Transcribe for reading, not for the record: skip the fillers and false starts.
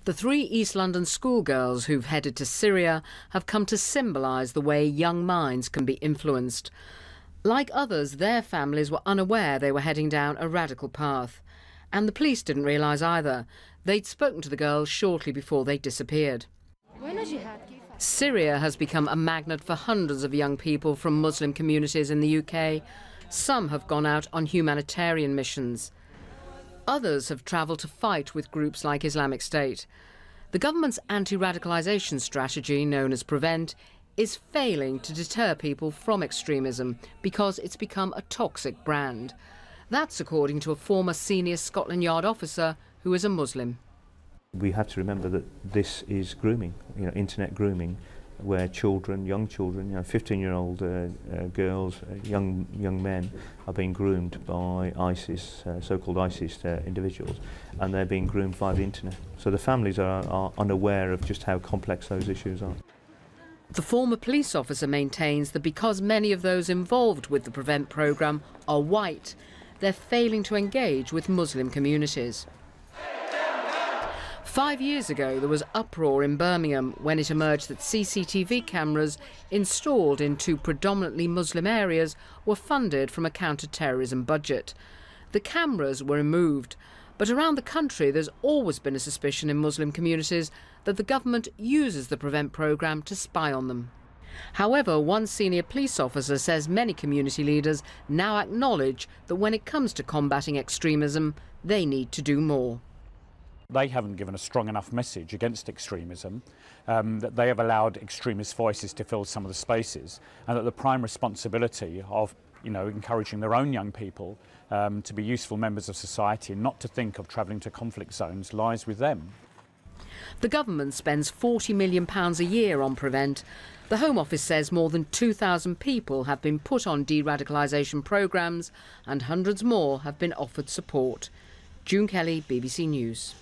The 3 East London schoolgirls who've headed to Syria have come to symbolise the way young minds can be influenced. Like others, their families were unaware they were heading down a radical path. And the police didn't realise either. They'd spoken to the girls shortly before they disappeared. Syria has become a magnet for hundreds of young people from Muslim communities in the UK. Some have gone out on humanitarian missions. Others have travelled to fight with groups like Islamic State. The government's anti-radicalisation strategy, known as PREVENT, is failing to deter people from extremism because it's become a toxic brand. That's according to a former senior Scotland Yard officer who is a Muslim. We have to remember that this is grooming, internet grooming, where children, young children, 15-year-old girls, young men are being groomed by ISIS, so-called ISIS individuals, and they're being groomed via the internet. So the families are unaware of just how complex those issues are. The former police officer maintains that because many of those involved with the PREVENT programme are white, they're failing to engage with Muslim communities. 5 years ago, there was uproar in Birmingham when it emerged that CCTV cameras installed in 2 predominantly Muslim areas were funded from a counter-terrorism budget. The cameras were removed, but around the country there's always been a suspicion in Muslim communities that the government uses the PREVENT programme to spy on them. However, one senior police officer says many community leaders now acknowledge that when it comes to combating extremism, they need to do more. They haven't given a strong enough message against extremism, that they have allowed extremist voices to fill some of the spaces, and that the prime responsibility of encouraging their own young people to be useful members of society and not to think of travelling to conflict zones lies with them. The government spends £40 million a year on PREVENT. The Home Office says more than 2,000 people have been put on de-radicalisation programmes and hundreds more have been offered support. June Kelly, BBC News.